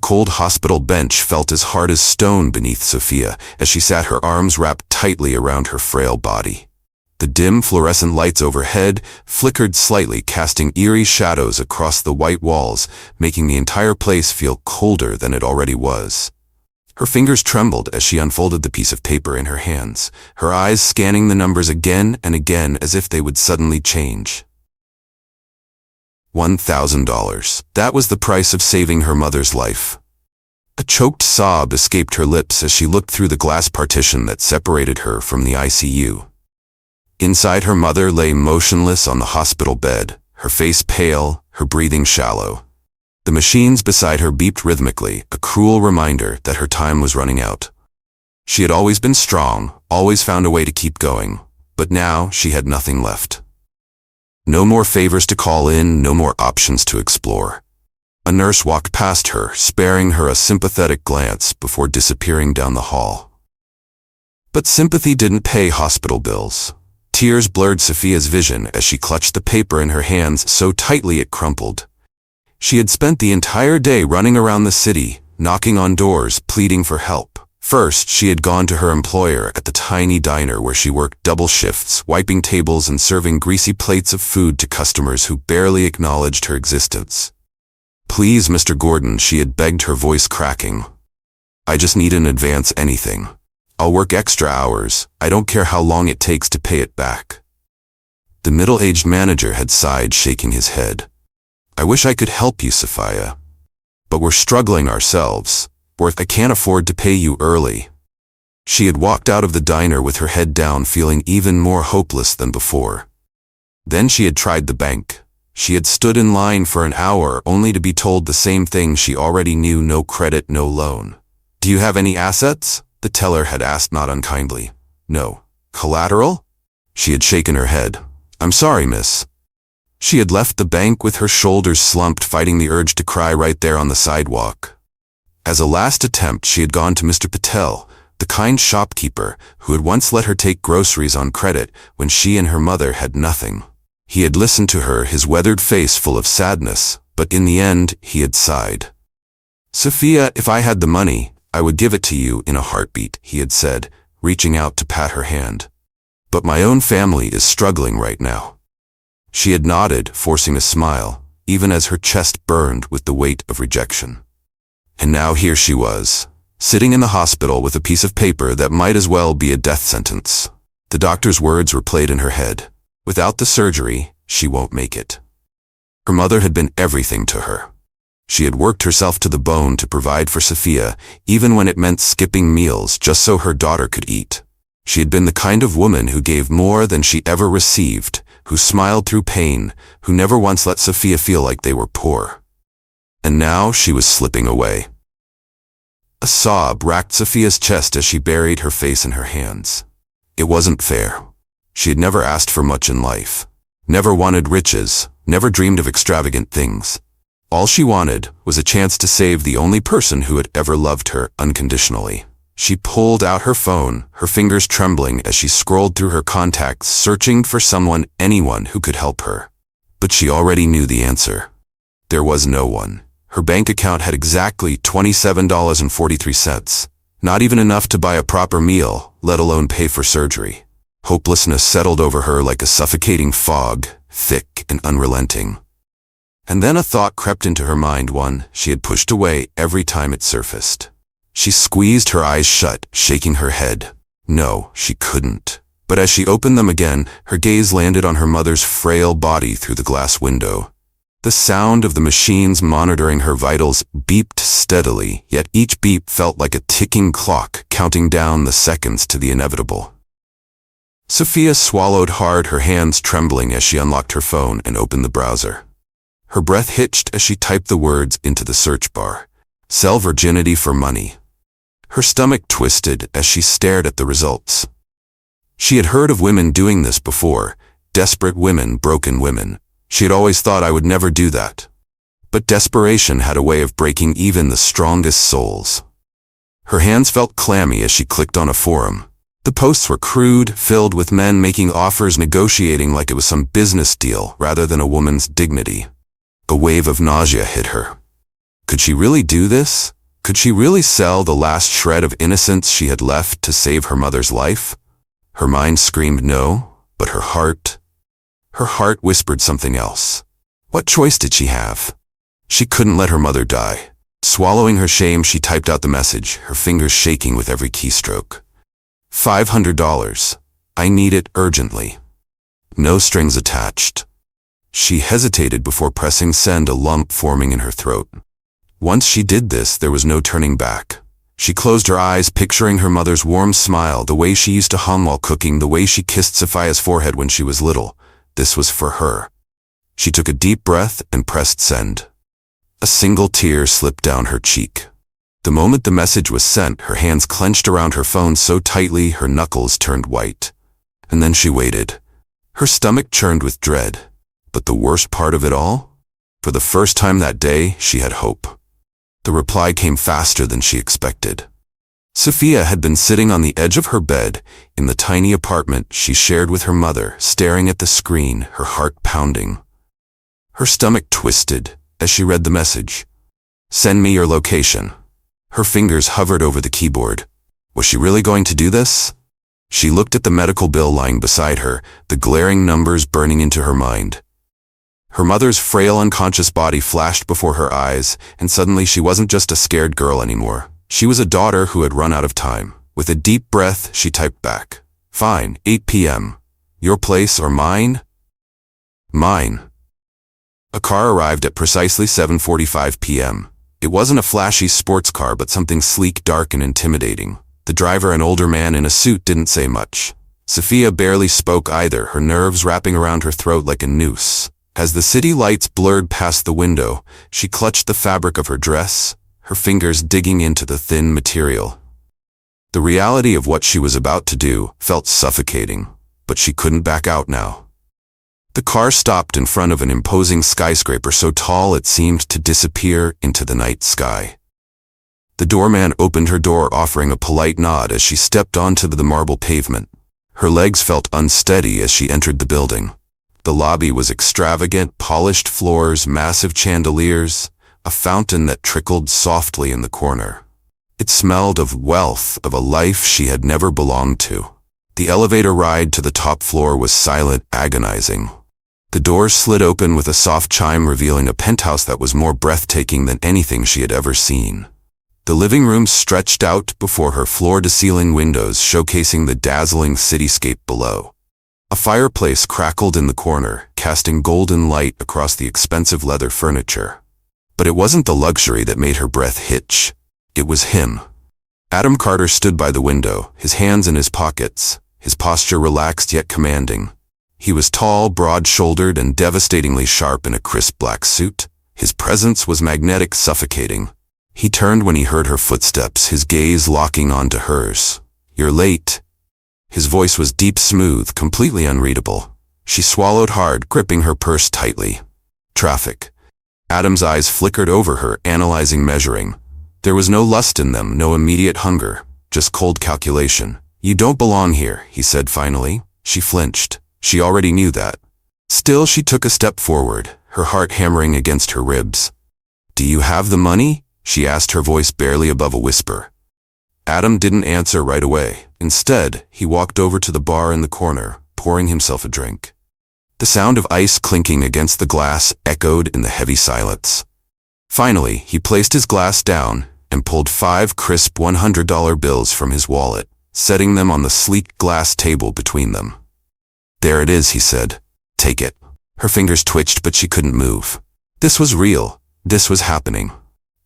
cold hospital bench felt as hard as stone beneath Sophia as she sat, her arms wrapped tightly around her frail body. The dim fluorescent lights overhead flickered slightly, casting eerie shadows across the white walls, making the entire place feel colder than it already was. Her fingers trembled as she unfolded the piece of paper in her hands, her eyes scanning the numbers again and again as if they would suddenly change. $1,000. That was the price of saving her mother's life. A choked sob escaped her lips as she looked through the glass partition that separated her from the ICU. Inside, her mother lay motionless on the hospital bed, her face pale, her breathing shallow. The machines beside her beeped rhythmically, a cruel reminder that her time was running out. She had always been strong, always found a way to keep going, but now she had nothing left. No more favors to call in, no more options to explore. A nurse walked past her, sparing her a sympathetic glance before disappearing down the hall. But sympathy didn't pay hospital bills. Tears blurred Sophia's vision as she clutched the paper in her hands so tightly it crumpled. She had spent the entire day running around the city, knocking on doors, pleading for help. First, she had gone to her employer at the tiny diner where she worked double shifts, wiping tables and serving greasy plates of food to customers who barely acknowledged her existence. "Please, Mr. Gordon," she had begged, her voice cracking. "I just need an advance, anything. I'll work extra hours. I don't care how long it takes to pay it back." The middle-aged manager had sighed, shaking his head. "I wish I could help you, Sophia. But we're struggling ourselves. I can't afford to pay you early." She had walked out of the diner with her head down, feeling even more hopeless than before. Then she had tried the bank. She had stood in line for an hour only to be told the same thing she already knew: no credit, no loan. "Do you have any assets?" the teller had asked, not unkindly. "No." "Collateral?" She had shaken her head. "I'm sorry, miss." She had left the bank with her shoulders slumped, fighting the urge to cry right there on the sidewalk. As a last attempt, she had gone to Mr. Patel, the kind shopkeeper who had once let her take groceries on credit when she and her mother had nothing. He had listened to her, his weathered face full of sadness, but in the end he had sighed. "Sophia, if I had the money, I would give it to you in a heartbeat," he had said, reaching out to pat her hand. "But my own family is struggling right now." She had nodded, forcing a smile, even as her chest burned with the weight of rejection. And now here she was, sitting in the hospital with a piece of paper that might as well be a death sentence. The doctor's words were played in her head. Without the surgery, she won't make it. Her mother had been everything to her. She had worked herself to the bone to provide for Sophia, even when it meant skipping meals just so her daughter could eat. She had been the kind of woman who gave more than she ever received, who smiled through pain, who never once let Sophia feel like they were poor. And now she was slipping away. A sob racked Sophia's chest as she buried her face in her hands. It wasn't fair. She had never asked for much in life, never wanted riches, never dreamed of extravagant things. All she wanted was a chance to save the only person who had ever loved her unconditionally. She pulled out her phone, her fingers trembling as she scrolled through her contacts, searching for someone, anyone who could help her. But she already knew the answer. There was no one. Her bank account had exactly $27.43, not even enough to buy a proper meal, let alone pay for surgery. Hopelessness settled over her like a suffocating fog, thick and unrelenting. And then a thought crept into her mind, one she had pushed away every time it surfaced. She squeezed her eyes shut, shaking her head. No, she couldn't. But as she opened them again, her gaze landed on her mother's frail body through the glass window. The sound of the machines monitoring her vitals beeped steadily, yet each beep felt like a ticking clock counting down the seconds to the inevitable. Sophia swallowed hard, her hands trembling as she unlocked her phone and opened the browser. Her breath hitched as she typed the words into the search bar. "Sell virginity for money." Her stomach twisted as she stared at the results. She had heard of women doing this before, desperate women, broken women. She had always thought, I would never do that. But desperation had a way of breaking even the strongest souls. Her hands felt clammy as she clicked on a forum. The posts were crude, filled with men making offers, negotiating like it was some business deal rather than a woman's dignity. A wave of nausea hit her. Could she really do this? Could she really sell the last shred of innocence she had left to save her mother's life? Her mind screamed no, but her heart whispered something else. What choice did she have? She couldn't let her mother die. Swallowing her shame, she typed out the message, her fingers shaking with every keystroke. $500. I need it urgently. No strings attached. She hesitated before pressing send, a lump forming in her throat. Once she did this, there was no turning back. She closed her eyes, picturing her mother's warm smile, the way she used to hum while cooking, the way she kissed Sophia's forehead when she was little. This was for her. She took a deep breath and pressed send. A single tear slipped down her cheek. The moment the message was sent, her hands clenched around her phone so tightly her knuckles turned white. And then she waited. Her stomach churned with dread. But the worst part of it all? For the first time that day, she had hope. The reply came faster than she expected. Sophia had been sitting on the edge of her bed in the tiny apartment she shared with her mother, staring at the screen, her heart pounding. Her stomach twisted as she read the message. Send me your location. Her fingers hovered over the keyboard. Was she really going to do this? She looked at the medical bill lying beside her, the glaring numbers burning into her mind. Her mother's frail, unconscious body flashed before her eyes, and suddenly she wasn't just a scared girl anymore. She was a daughter who had run out of time. With a deep breath, she typed back. Fine, 8 p.m. Your place or mine? Mine. A car arrived at precisely 7:45 p.m. It wasn't a flashy sports car, but something sleek, dark, and intimidating. The driver, an older man in a suit, didn't say much. Sophia barely spoke either, her nerves wrapping around her throat like a noose. As the city lights blurred past the window, she clutched the fabric of her dress, her fingers digging into the thin material. The reality of what she was about to do felt suffocating, but she couldn't back out now. The car stopped in front of an imposing skyscraper so tall it seemed to disappear into the night sky. The doorman opened her door, offering a polite nod as she stepped onto the marble pavement. Her legs felt unsteady as she entered the building. The lobby was extravagant, polished floors, massive chandeliers, a fountain that trickled softly in the corner. It smelled of wealth, of a life she had never belonged to. The elevator ride to the top floor was silent, agonizing. The doors slid open with a soft chime, revealing a penthouse that was more breathtaking than anything she had ever seen. The living room stretched out before her, floor-to-ceiling windows showcasing the dazzling cityscape below. A fireplace crackled in the corner, casting golden light across the expensive leather furniture. But it wasn't the luxury that made her breath hitch. It was him. Adam Carter stood by the window, his hands in his pockets, his posture relaxed yet commanding. He was tall, broad-shouldered, and devastatingly sharp in a crisp black suit. His presence was magnetic, suffocating. He turned when he heard her footsteps, his gaze locking onto hers. "You're late." His voice was deep, smooth, completely unreadable. She swallowed hard, gripping her purse tightly. Traffic. Adam's eyes flickered over her, analyzing, measuring. There was no lust in them, no immediate hunger, just cold calculation. "You don't belong here," he said finally. She flinched. She already knew that. Still, she took a step forward, her heart hammering against her ribs. "Do you have the money?" she asked, her voice barely above a whisper. Adam didn't answer right away. Instead, he walked over to the bar in the corner, pouring himself a drink. The sound of ice clinking against the glass echoed in the heavy silence. Finally, he placed his glass down and pulled 5 crisp $100 bills from his wallet, setting them on the sleek glass table between them. "There it is," he said. "Take it." Her fingers twitched, but she couldn't move. This was real. This was happening.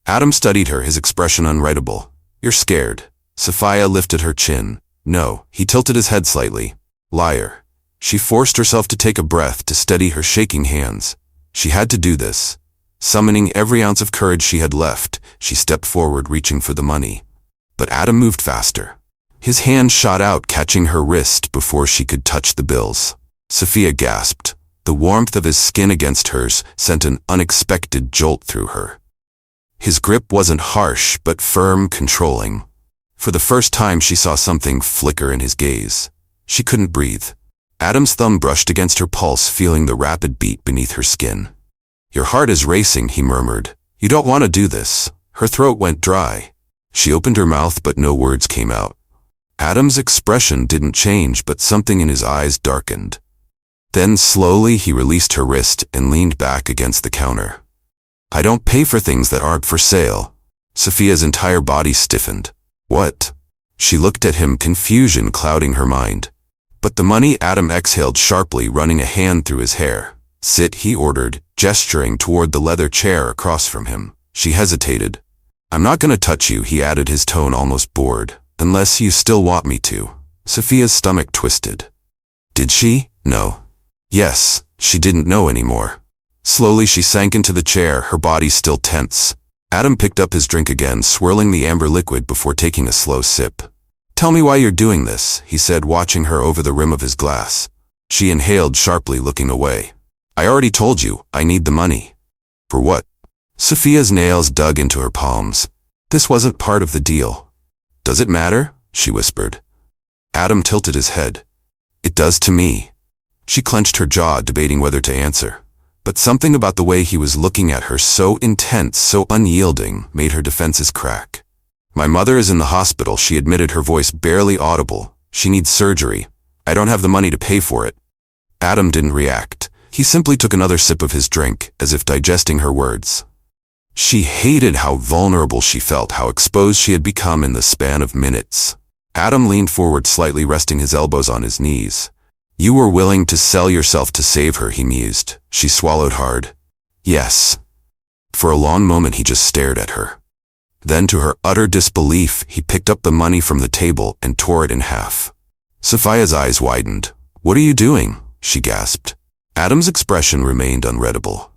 Adam studied her, his expression unwritable. "You're scared." Sophia lifted her chin. "No." He tilted his head slightly. "Liar." She forced herself to take a breath to steady her shaking hands. She had to do this. Summoning every ounce of courage she had left, she stepped forward, reaching for the money. But Adam moved faster. His hand shot out, catching her wrist before she could touch the bills. Sophia gasped. The warmth of his skin against hers sent an unexpected jolt through her. His grip wasn't harsh, but firm, controlling. For the first time, she saw something flicker in his gaze. She couldn't breathe. Adam's thumb brushed against her pulse, feeling the rapid beat beneath her skin. "Your heart is racing," he murmured. "You don't want to do this." Her throat went dry. She opened her mouth but no words came out. Adam's expression didn't change but something in his eyes darkened. Then slowly he released her wrist and leaned back against the counter. "I don't pay for things that aren't for sale." Sophia's entire body stiffened. "What?" She looked at him, confusion clouding her mind. "But the money." Adam exhaled sharply, running a hand through his hair. "Sit," he ordered, gesturing toward the leather chair across from him. She hesitated. "I'm not gonna touch you," he added, his tone almost bored. "Unless you still want me to." Sophia's stomach twisted. Did she? No. Yes, she didn't know anymore. Slowly she sank into the chair, her body still tense. Adam picked up his drink again, swirling the amber liquid before taking a slow sip. "Tell me why you're doing this," he said, watching her over the rim of his glass. She inhaled sharply, looking away. "I already told you, I need the money." "For what?" Sophia's nails dug into her palms. "This wasn't part of the deal." "Does it matter?" she whispered. Adam tilted his head. "It does to me." She clenched her jaw, debating whether to answer. But something about the way he was looking at her, so intense, so unyielding, made her defenses crack. "My mother is in the hospital," she admitted, her voice barely audible. "She needs surgery. I don't have the money to pay for it." Adam didn't react. He simply took another sip of his drink, as if digesting her words. She hated how vulnerable she felt, how exposed she had become in the span of minutes. Adam leaned forward slightly, resting his elbows on his knees. "You were willing to sell yourself to save her," he mused. She swallowed hard. "Yes." For a long moment he just stared at her. Then, to her utter disbelief, he picked up the money from the table and tore it in half. Sophia's eyes widened. "What are you doing?" she gasped. Adam's expression remained unreadable.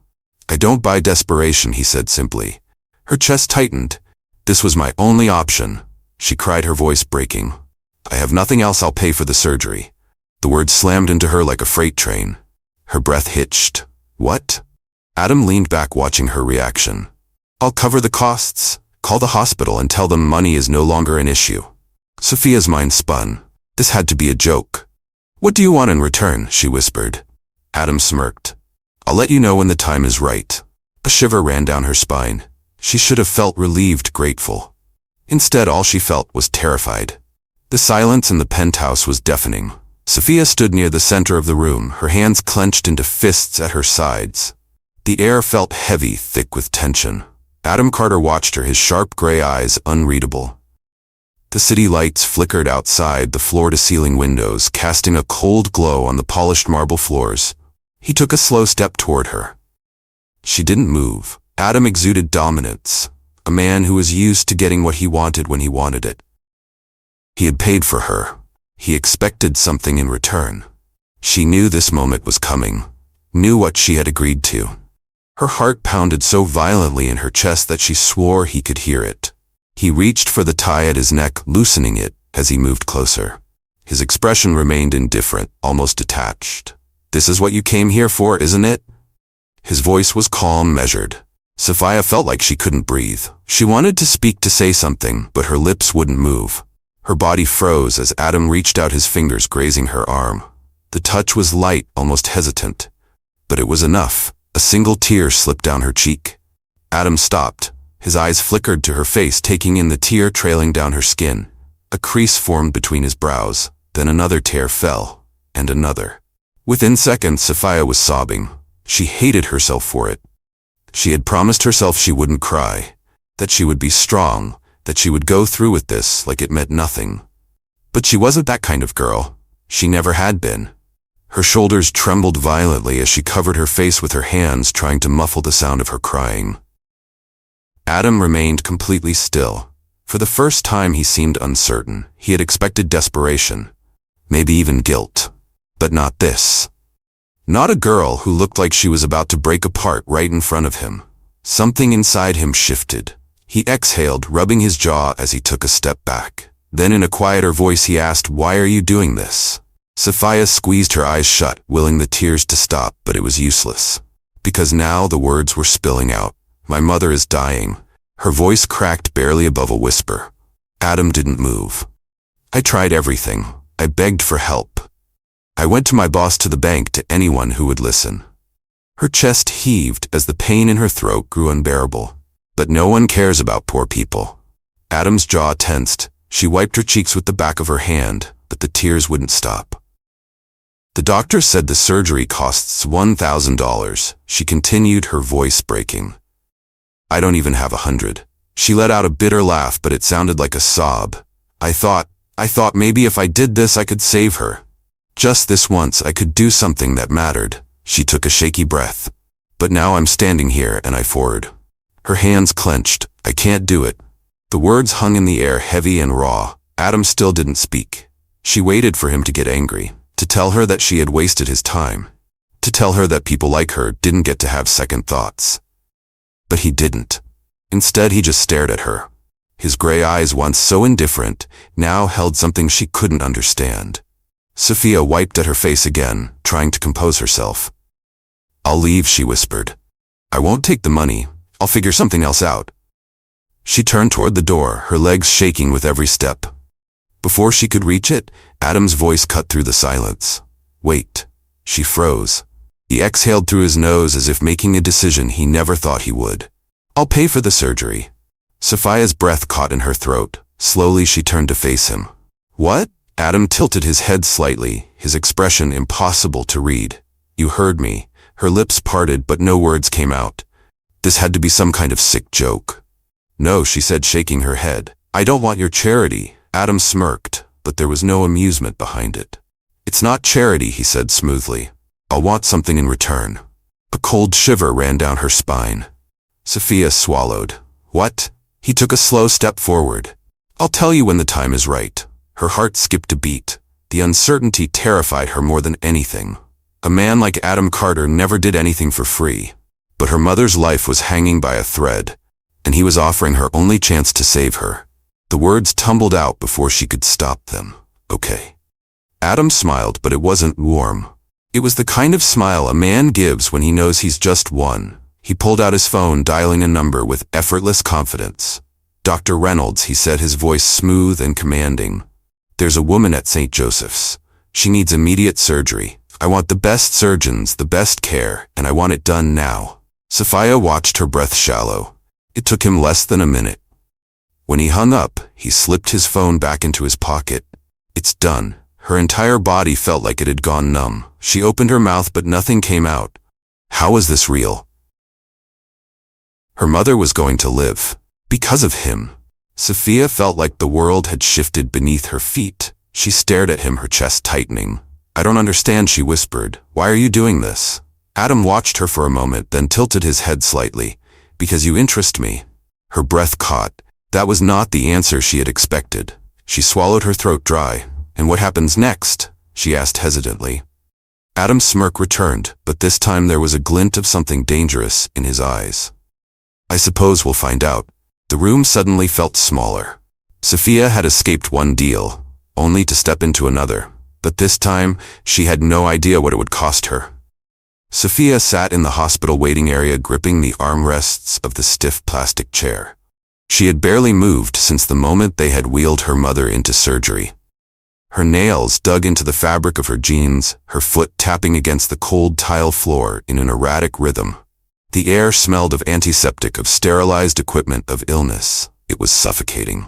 "I don't buy desperation," he said simply. Her chest tightened. "This was my only option," she cried, her voice breaking. "I have nothing else. I'll pay for the surgery." The words slammed into her like a freight train. Her breath hitched. "What?" Adam leaned back, watching her reaction. "I'll cover the costs. Call the hospital and tell them money is no longer an issue." Sophia's mind spun. This had to be a joke. "What do you want in return?" she whispered. Adam smirked. "I'll let you know when the time is right." A shiver ran down her spine. She should have felt relieved, grateful. Instead, all she felt was terrified. The silence in the penthouse was deafening. Sophia stood near the center of the room, her hands clenched into fists at her sides. The air felt heavy, thick with tension. Adam Carter watched her, his sharp gray eyes unreadable. The city lights flickered outside the floor-to-ceiling windows, casting a cold glow on the polished marble floors. He took a slow step toward her. She didn't move. Adam exuded dominance, a man who was used to getting what he wanted when he wanted it. He had paid for her. He expected something in return. She knew this moment was coming, knew what she had agreed to. Her heart pounded so violently in her chest that she swore he could hear it. He reached for the tie at his neck, loosening it as he moved closer. His expression remained indifferent, almost detached. "This is what you came here for, isn't it?" His voice was calm, measured. Sophia felt like she couldn't breathe. She wanted to speak, to say something, but her lips wouldn't move. Her body froze as Adam reached out, his fingers grazing her arm. The touch was light, almost hesitant. But it was enough. A single tear slipped down her cheek. Adam stopped. His eyes flickered to her face, taking in the tear trailing down her skin. A crease formed between his brows. Then another tear fell, and another. Within seconds, Sophia was sobbing. She hated herself for it. She had promised herself she wouldn't cry, that she would be strong, that she would go through with this like it meant nothing. But she wasn't that kind of girl. She never had been. Her shoulders trembled violently as she covered her face with her hands, trying to muffle the sound of her crying. Adam remained completely still. For the first time he seemed uncertain. He had expected desperation, maybe even guilt. But not this. Not a girl who looked like she was about to break apart right in front of him. Something inside him shifted. He exhaled, rubbing his jaw as he took a step back. Then in a quieter voice he asked, "Why are you doing this?" Sophia squeezed her eyes shut, willing the tears to stop, but it was useless. Because now the words were spilling out. "My mother is dying." Her voice cracked barely above a whisper. Adam didn't move. "I tried everything. I begged for help. I went to my boss, to the bank, to anyone who would listen." Her chest heaved as the pain in her throat grew unbearable. But no one cares about poor people. Adam's jaw tensed. She wiped her cheeks with the back of her hand, but the tears wouldn't stop. The doctor said the surgery costs $1,000, she continued, her voice breaking. I don't even have $100. She let out a bitter laugh, but it sounded like a sob. I thought maybe if I did this I could save her. Just this once I could do something that mattered. She took a shaky breath. But now I'm standing here and I forward. Her hands clenched. I can't do it. The words hung in the air, heavy and raw. Adam still didn't speak. She waited for him to get angry, to tell her that she had wasted his time, to tell her that people like her didn't get to have second thoughts. But he didn't. Instead, he just stared at her. His gray eyes, once so indifferent, now held something she couldn't understand. Sophia wiped at her face again, trying to compose herself. I'll leave, she whispered. I won't take the money. I'll figure something else out. She turned toward the door, her legs shaking with every step. Before she could reach it, Adam's voice cut through the silence. Wait. She froze. He exhaled through his nose as if making a decision he never thought he would. I'll pay for the surgery. Sophia's breath caught in her throat. Slowly she turned to face him. What? Adam tilted his head slightly, his expression impossible to read. You heard me. Her lips parted, but no words came out. This had to be some kind of sick joke. No, she said, shaking her head. I don't want your charity. Adam smirked, but there was no amusement behind it. It's not charity, he said smoothly. I'll want something in return. A cold shiver ran down her spine. Sophia swallowed. What? He took a slow step forward. I'll tell you when the time is right. Her heart skipped a beat. The uncertainty terrified her more than anything. A man like Adam Carter never did anything for free. But her mother's life was hanging by a thread, and he was offering her only chance to save her. The words tumbled out before she could stop them. Okay. Adam smiled, but it wasn't warm. It was the kind of smile a man gives when he knows he's just won. He pulled out his phone, dialing a number with effortless confidence. Dr. Reynolds, he said, his voice smooth and commanding. There's a woman at St. Joseph's. She needs immediate surgery. I want the best surgeons, the best care, and I want it done now. Sophia watched, her breath shallow. It took him less than a minute. When he hung up, he slipped his phone back into his pocket. It's done. Her entire body felt like it had gone numb. She opened her mouth, but nothing came out. How was this real? Her mother was going to live. Because of him. Sophia felt like the world had shifted beneath her feet. She stared at him, her chest tightening. I don't understand, she whispered. Why are you doing this? Adam watched her for a moment, then tilted his head slightly. Because you interest me. Her breath caught. That was not the answer she had expected. She swallowed, her throat dry. And what happens next? She asked hesitantly. Adam's smirk returned, but this time there was a glint of something dangerous in his eyes. I suppose we'll find out. The room suddenly felt smaller. Sophia had escaped one deal, only to step into another. But this time, she had no idea what it would cost her. Sophia sat in the hospital waiting area, gripping the armrests of the stiff plastic chair. She had barely moved since the moment they had wheeled her mother into surgery. Her nails dug into the fabric of her jeans, her foot tapping against the cold tile floor in an erratic rhythm. The air smelled of antiseptic, of sterilized equipment, of illness. It was suffocating.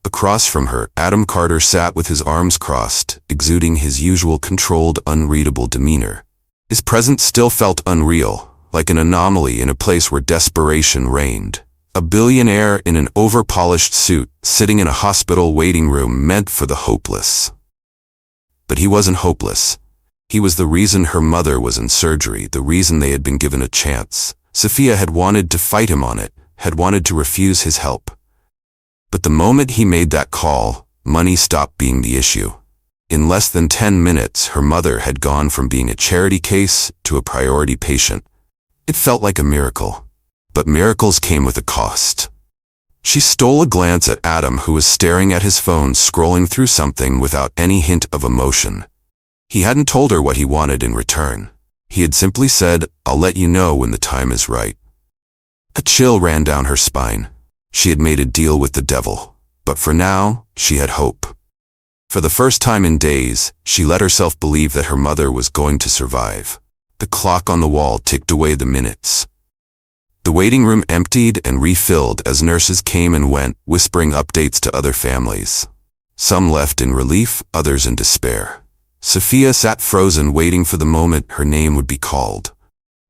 Across from her, Adam Carter sat with his arms crossed, exuding his usual controlled, unreadable demeanor. His presence still felt unreal, like an anomaly in a place where desperation reigned. A billionaire in an over-polished suit, sitting in a hospital waiting room meant for the hopeless. But he wasn't hopeless. He was the reason her mother was in surgery, the reason they had been given a chance. Sophia had wanted to fight him on it, had wanted to refuse his help. But the moment he made that call, money stopped being the issue. In less than 10 minutes, her mother had gone from being a charity case to a priority patient. It felt like a miracle. But miracles came with a cost. She stole a glance at Adam, who was staring at his phone, scrolling through something without any hint of emotion. He hadn't told her what he wanted in return. He had simply said, I'll let you know when the time is right. A chill ran down her spine. She had made a deal with the devil, but for now, she had hope. For the first time in days, she let herself believe that her mother was going to survive. The clock on the wall ticked away the minutes. The waiting room emptied and refilled as nurses came and went, whispering updates to other families. Some left in relief, others in despair. Sophia sat frozen, waiting for the moment her name would be called.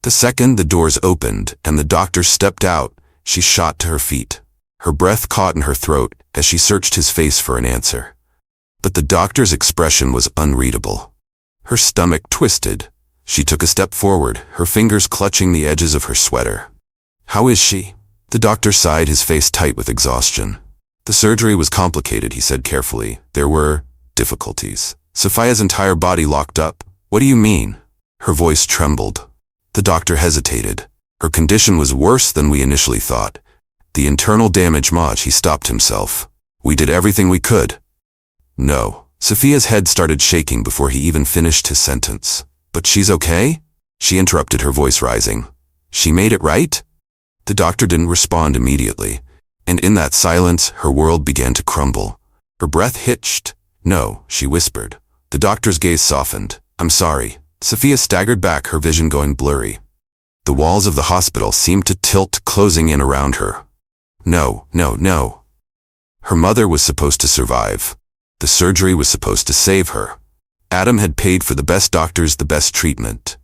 The second the doors opened and the doctor stepped out, she shot to her feet. Her breath caught in her throat as she searched his face for an answer. But the doctor's expression was unreadable. Her stomach twisted. She took a step forward, her fingers clutching the edges of her sweater. "How is she?" The doctor sighed, his face tight with exhaustion. "The surgery was complicated," he said carefully. "There were difficulties." Sophia's entire body locked up. "What do you mean?" Her voice trembled. The doctor hesitated. "Her condition was worse than we initially thought. The internal damage much." He stopped himself. "We did everything we could." "No." Sophia's head started shaking before he even finished his sentence. "But she's okay?" She interrupted, her voice rising. "She made it, right?" The doctor didn't respond immediately, and in that silence, her world began to crumble. Her breath hitched. "No," she whispered. The doctor's gaze softened. "I'm sorry." Sophia staggered back, her vision going blurry. The walls of the hospital seemed to tilt, closing in around her. No, no, no. Her mother was supposed to survive. The surgery was supposed to save her. Adam had paid for the best doctors, the best treatment.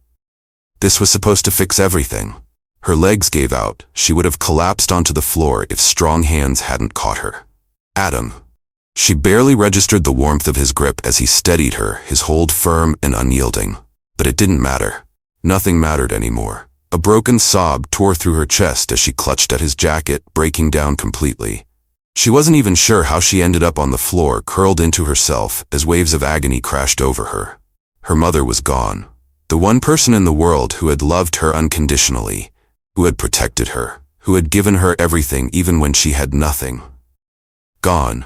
This was supposed to fix everything. Her legs gave out. She would have collapsed onto the floor if strong hands hadn't caught her. Adam. She barely registered the warmth of his grip as he steadied her, his hold firm and unyielding. But it didn't matter. Nothing mattered anymore. A broken sob tore through her chest as she clutched at his jacket, breaking down completely. She wasn't even sure how she ended up on the floor, curled into herself as waves of agony crashed over her. Her mother was gone. The one person in the world who had loved her unconditionally, who had protected her, who had given her everything even when she had nothing. Gone.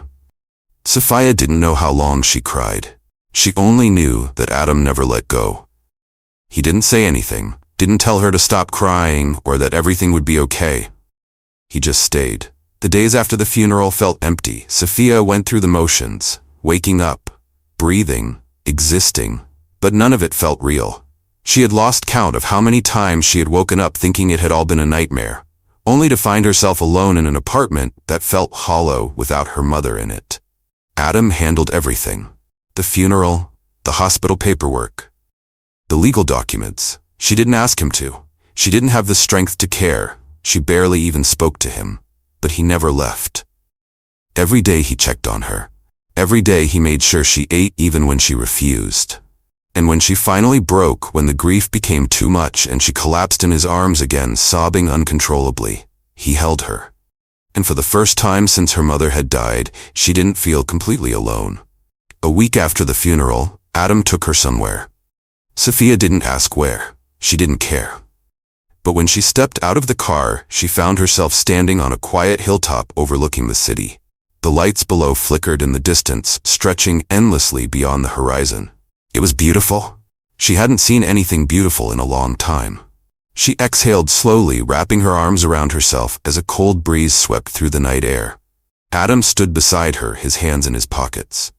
Sophia didn't know how long she cried. She only knew that Adam never let go. He didn't say anything, didn't tell her to stop crying or that everything would be okay. He just stayed. The days after the funeral felt empty. Sophia went through the motions, waking up, breathing, existing, but none of it felt real. She had lost count of how many times she had woken up thinking it had all been a nightmare, only to find herself alone in an apartment that felt hollow without her mother in it. Adam handled everything. The funeral, the hospital paperwork, the legal documents. She didn't ask him to. She didn't have the strength to care. She barely even spoke to him. But he never left. Every day he checked on her. Every day he made sure she ate even when she refused. And when she finally broke, when the grief became too much and she collapsed in his arms again, sobbing uncontrollably, he held her. And for the first time since her mother had died, she didn't feel completely alone. A week after the funeral, Adam took her somewhere. Sophia didn't ask where. She didn't care. But when she stepped out of the car, she found herself standing on a quiet hilltop overlooking the city. The lights below flickered in the distance, stretching endlessly beyond the horizon. It was beautiful. She hadn't seen anything beautiful in a long time. She exhaled slowly, wrapping her arms around herself as a cold breeze swept through the night air. Adam stood beside her, his hands in his pockets.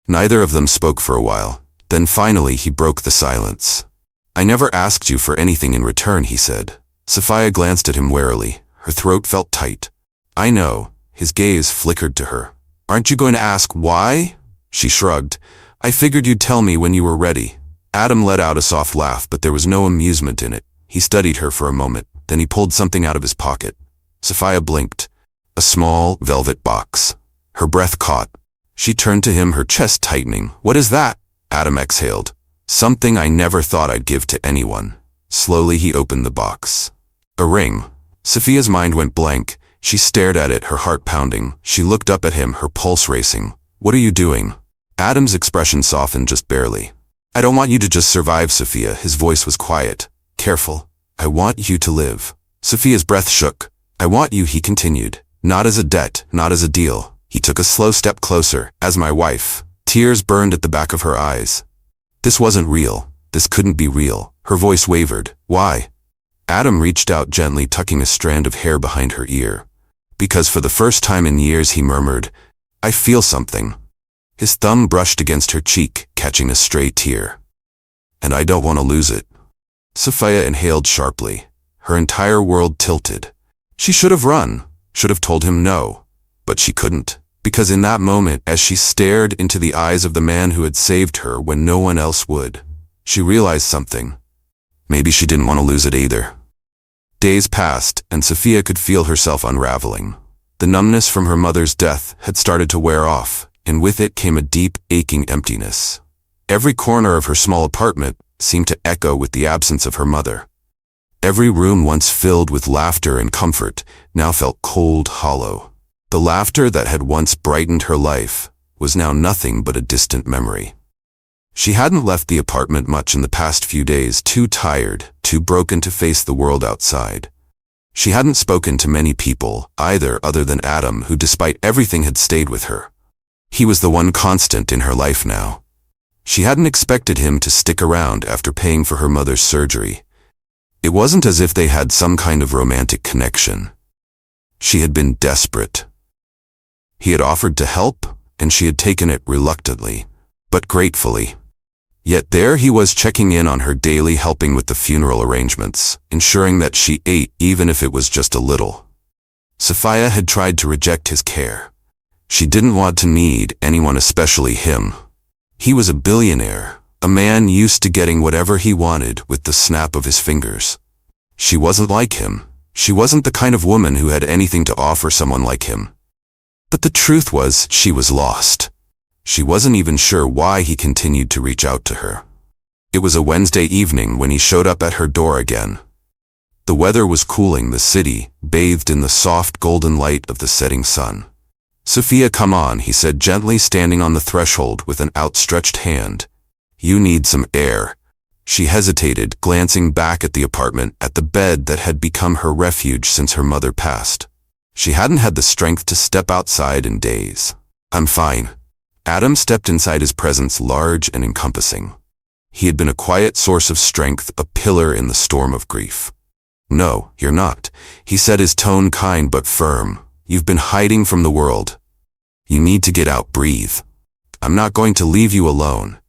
Neither of them spoke for a while. Then finally he broke the silence. "I never asked you for anything in return," he said. Sophia glanced at him warily. Her throat felt tight. "I know." His gaze flickered to her. "Aren't you going to ask why?" She shrugged. "I figured you'd tell me when you were ready." Adam let out a soft laugh, but there was no amusement in it. He studied her for a moment, then he pulled something out of his pocket. Sophia blinked. A small, velvet box. Her breath caught. She turned to him, her chest tightening. "What is that?" Adam exhaled. "Something I never thought I'd give to anyone." Slowly he opened the box. A ring. Sophia's mind went blank. She stared at it, her heart pounding. She looked up at him, her pulse racing. "What are you doing?" Adam's expression softened just barely. "I don't want you to just survive, Sophia." His voice was quiet, careful. "I want you to live." Sophia's breath shook. "I want you," he continued. "Not as a debt, not as a deal." He took a slow step closer. "As my wife." Tears burned at the back of her eyes. This wasn't real. This couldn't be real. Her voice wavered. "Why?" Adam reached out gently, tucking a strand of hair behind her ear. "Because for the first time in years," he murmured, "I feel something." His thumb brushed against her cheek, catching a stray tear. "And I don't want to lose it." Sophia inhaled sharply. her entire world tilted. She should have run, should have told him no, but she couldn't, because in that moment, as she stared into the eyes of the man who had saved her when no one else would, she realized something. Maybe she didn't want to lose it either. Days passed, and Sophia could feel herself unraveling. The numbness from her mother's death had started to wear off, and with it came a deep, aching emptiness. Every corner of her small apartment seemed to echo with the absence of her mother. Every room once filled with laughter and comfort now felt cold, hollow. The laughter that had once brightened her life was now nothing but a distant memory. She hadn't left the apartment much in the past few days, too tired, too broken to face the world outside. She hadn't spoken to many people, either, other than Adam, who despite everything had stayed with her. He was the one constant in her life now. She hadn't expected him to stick around after paying for her mother's surgery. It wasn't as if they had some kind of romantic connection. She had been desperate. He had offered to help, and she had taken it reluctantly, but gratefully. Yet there he was, checking in on her daily, helping with the funeral arrangements, ensuring that she ate even if it was just a little. Sophia had tried to reject his care. She didn't want to need anyone, especially him. He was a billionaire, a man used to getting whatever he wanted with the snap of his fingers. She wasn't like him. She wasn't the kind of woman who had anything to offer someone like him. But the truth was, she was lost. She wasn't even sure why he continued to reach out to her. It was a Wednesday evening when he showed up at her door again. The weather was cooling, the city bathed in the soft golden light of the setting sun. "Sophia, come on," he said gently, standing on the threshold with an outstretched hand. "You need some air." She hesitated, glancing back at the apartment, at the bed that had become her refuge since her mother passed. She hadn't had the strength to step outside in days. "I'm fine." Adam stepped inside, his presence large and encompassing. He had been a quiet source of strength, a pillar in the storm of grief. "No, you're not," he said, his tone kind but firm. "You've been hiding from the world. You need to get out, breathe. I'm not going to leave you alone."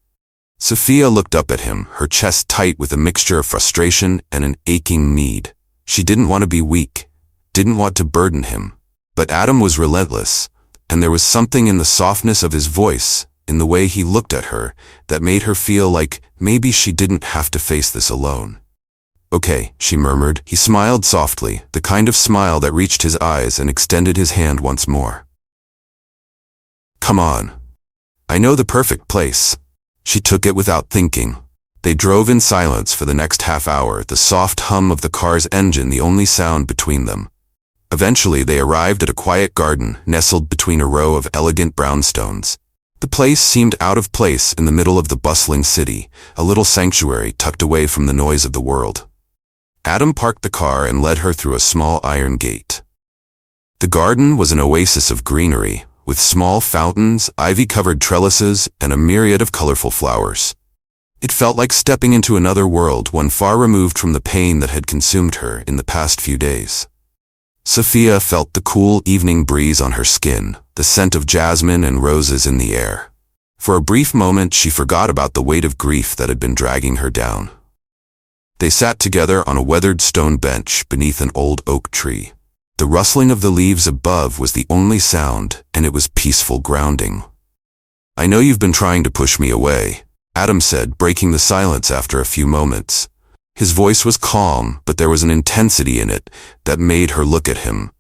Sophia looked up at him, her chest tight with a mixture of frustration and an aching need. She didn't want to be weak, didn't want to burden him. But Adam was relentless, and there was something in the softness of his voice, in the way he looked at her, that made her feel like maybe she didn't have to face this alone. "Okay," she murmured. He smiled softly, the kind of smile that reached his eyes, and extended his hand once more. "Come on. I know the perfect place." She took it without thinking. They drove in silence for the next half hour, the soft hum of the car's engine the only sound between them. Eventually they arrived at a quiet garden, nestled between a row of elegant brownstones. The place seemed out of place in the middle of the bustling city, a little sanctuary tucked away from the noise of the world. Adam parked the car and led her through a small iron gate. The garden was an oasis of greenery, with small fountains, ivy-covered trellises, and a myriad of colorful flowers. It felt like stepping into another world, one far removed from the pain that had consumed her in the past few days. Sophia felt the cool evening breeze on her skin, the scent of jasmine and roses in the air. For a brief moment she forgot about the weight of grief that had been dragging her down. They sat together on a weathered stone bench beneath an old oak tree. The rustling of the leaves above was the only sound, and it was peaceful, grounding. "I know you've been trying to push me away," Adam said, breaking the silence after a few moments. His voice was calm, but there was an intensity in it that made her look at him.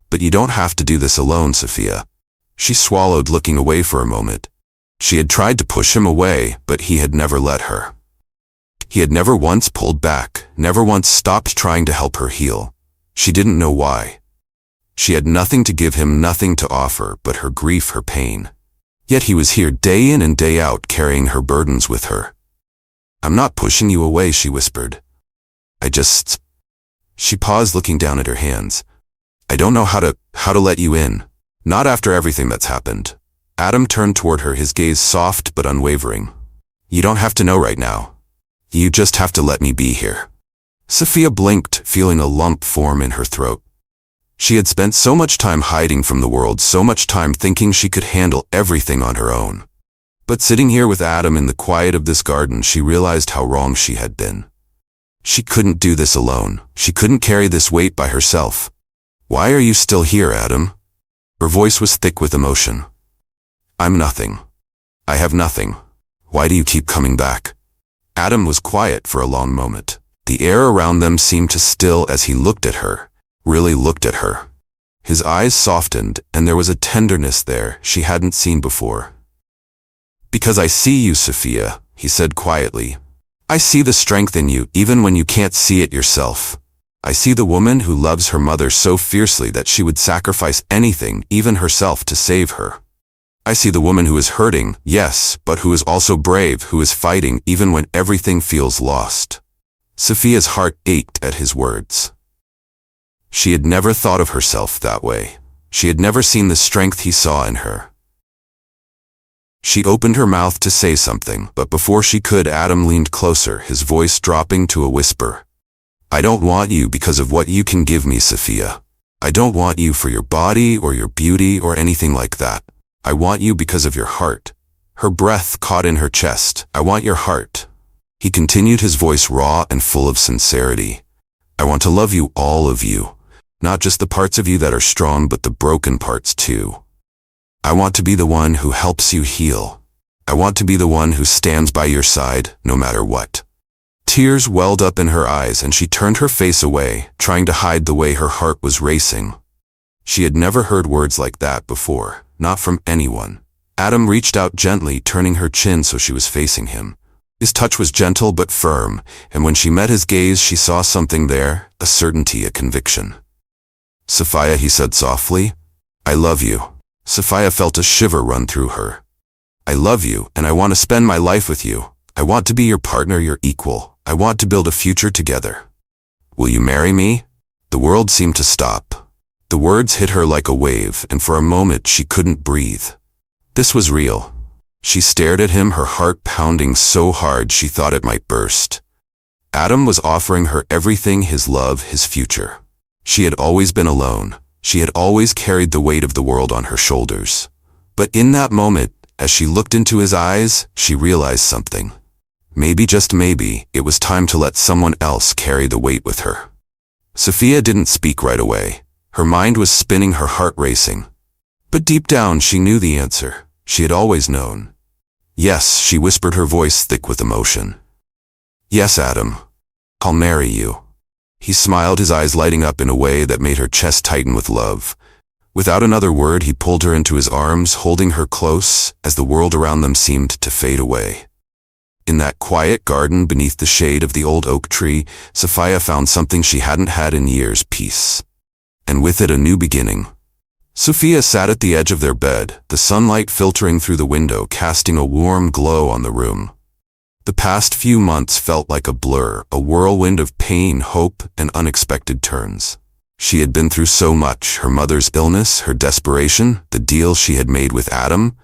"But you don't have to do this alone, Sophia." She swallowed, looking away for a moment. She had tried to push him away, but he had never let her. He had never once pulled back, never once stopped trying to help her heal. She didn't know why. She had nothing to give him, nothing to offer but her grief, her pain. Yet he was here day in and day out, carrying her burdens with her. "I'm not pushing you away," she whispered. "I just..." She paused, looking down at her hands. "I don't know how to let you in. Not after everything that's happened." Adam turned toward her, his gaze soft but unwavering. "You don't have to know right now. You just have to let me be here." Sophia blinked, feeling a lump form in her throat. She had spent so much time hiding from the world, so much time thinking she could handle everything on her own. But sitting here with Adam in the quiet of this garden, she realized how wrong she had been. She couldn't do this alone. She couldn't carry this weight by herself. Why are you still here, Adam? Her voice was thick with emotion. I'm nothing. I have nothing. Why do you keep coming back? Adam was quiet for a long moment. The air around them seemed to still as he looked at her, really looked at her. His eyes softened, and there was a tenderness there she hadn't seen before. Because I see you, Sophia, he said quietly. I see the strength in you, even when you can't see it yourself. I see the woman who loves her mother so fiercely that she would sacrifice anything, even herself, to save her. I see the woman who is hurting, yes, but who is also brave, who is fighting even when everything feels lost. Sophia's heart ached at his words. She had never thought of herself that way. She had never seen the strength he saw in her. She opened her mouth to say something, but before she could, Adam leaned closer, his voice dropping to a whisper. I don't want you because of what you can give me, Sophia. I don't want you for your body or your beauty or anything like that. I want you because of your heart. Her breath caught in her chest. I want your heart. He continued, his voice raw and full of sincerity. I want to love you, all of you. Not just the parts of you that are strong, but the broken parts too. I want to be the one who helps you heal. I want to be the one who stands by your side, no matter what. Tears welled up in her eyes and she turned her face away, trying to hide the way her heart was racing. She had never heard words like that before, not from anyone. Adam reached out gently, turning her chin so she was facing him. His touch was gentle but firm, and when she met his gaze, she saw something there, a certainty, a conviction. Sophia, he said softly, I love you. Sophia felt a shiver run through her. I love you, and I want to spend my life with you. I want to be your partner, your equal. I want to build a future together. Will you marry me? The world seemed to stop. The words hit her like a wave, and for a moment she couldn't breathe. This was real. She stared at him, her heart pounding so hard she thought it might burst. Adam was offering her everything, his love, his future. She had always been alone. She had always carried the weight of the world on her shoulders. But in that moment, as she looked into his eyes, she realized something. Maybe, just maybe, it was time to let someone else carry the weight with her. Sophia didn't speak right away. Her mind was spinning, her heart racing. But deep down, she knew the answer. She had always known. Yes, she whispered, her voice thick with emotion. Yes, Adam. I'll marry you. He smiled, his eyes lighting up in a way that made her chest tighten with love. Without another word, he pulled her into his arms, holding her close as the world around them seemed to fade away. In that quiet garden beneath the shade of the old oak tree, Sophia found something she hadn't had in years: peace. And with it, a new beginning. Sophia sat at the edge of their bed, the sunlight filtering through the window, casting a warm glow on the room. The past few months felt like a blur, a whirlwind of pain, hope, and unexpected turns. She had been through so much: her mother's illness, her desperation, the deal she had made with Adam,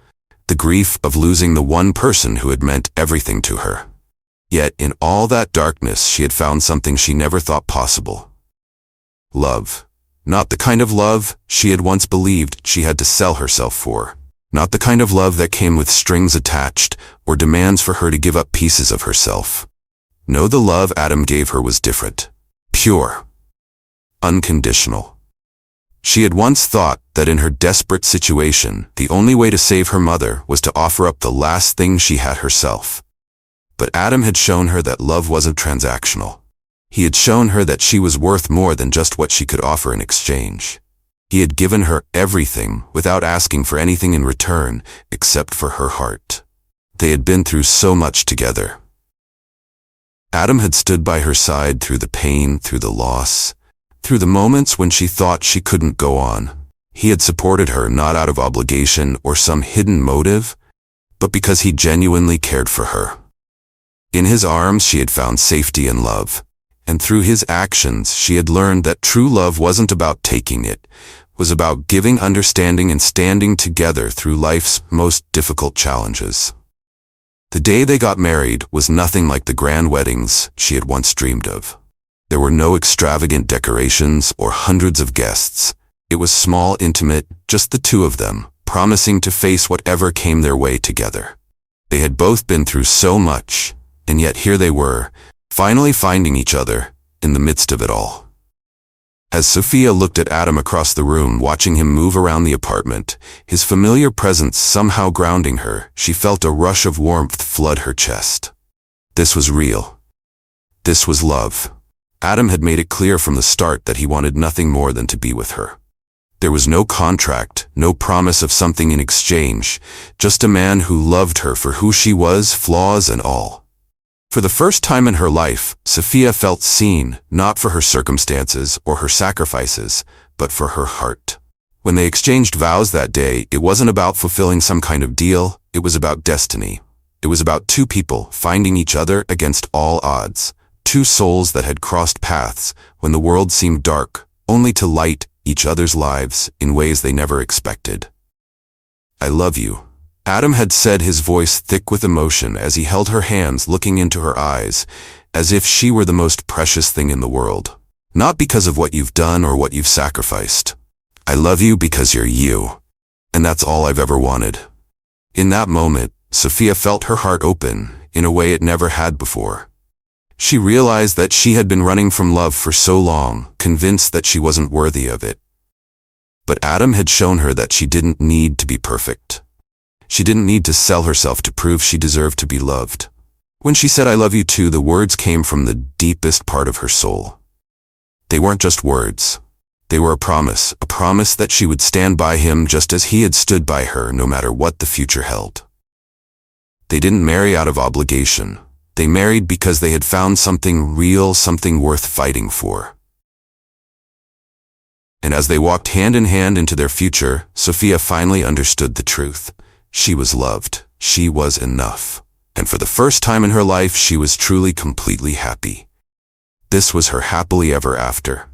the grief of losing the one person who had meant everything to her. Yet in all that darkness, she had found something she never thought possible. Love. Not the kind of love she had once believed she had to sell herself for. Not the kind of love that came with strings attached or demands for her to give up pieces of herself. No, the love Adam gave her was different. Pure. Unconditional. She had once thought that in her desperate situation, the only way to save her mother was to offer up the last thing she had herself. But Adam had shown her that love wasn't transactional. He had shown her that she was worth more than just what she could offer in exchange. He had given her everything without asking for anything in return except for her heart. They had been through so much together. Adam had stood by her side through the pain, through the loss, through the moments when she thought she couldn't go on. He had supported her not out of obligation or some hidden motive, but because he genuinely cared for her. In his arms she had found safety and love, and through his actions she had learned that true love wasn't about taking, it was about giving, understanding, and standing together through life's most difficult challenges. The day they got married was nothing like the grand weddings she had once dreamed of. There were no extravagant decorations or hundreds of guests. It was small, intimate, just the two of them, promising to face whatever came their way together. They had both been through so much, and yet here they were, finally finding each other in the midst of it all. As Sophia looked at Adam across the room, watching him move around the apartment, his familiar presence somehow grounding her, she felt a rush of warmth flood her chest. This was real. This was love. Adam had made it clear from the start that he wanted nothing more than to be with her. There was no contract, no promise of something in exchange, just a man who loved her for who she was, flaws and all. For the first time in her life, Sophia felt seen, not for her circumstances or her sacrifices, but for her heart. When they exchanged vows that day, it wasn't about fulfilling some kind of deal, it was about destiny. It was about two people finding each other against all odds, two souls that had crossed paths when the world seemed dark, only to light each other's lives in ways they never expected. "I love you," Adam had said, his voice thick with emotion as he held her hands, looking into her eyes, as if she were the most precious thing in the world. "Not because of what you've done or what you've sacrificed. I love you because you're you. And that's all I've ever wanted." In that moment, Sophia felt her heart open in a way it never had before. She realized that she had been running from love for so long, convinced that she wasn't worthy of it. But Adam had shown her that she didn't need to be perfect. She didn't need to sell herself to prove she deserved to be loved. When she said "I love you too," the words came from the deepest part of her soul. They weren't just words. They were a promise that she would stand by him just as he had stood by her, no matter what the future held. They didn't marry out of obligation. They married because they had found something real, something worth fighting for. And as they walked hand in hand into their future, Sophia finally understood the truth. She was loved. She was enough. And for the first time in her life, she was truly, completely happy. This was her happily ever after.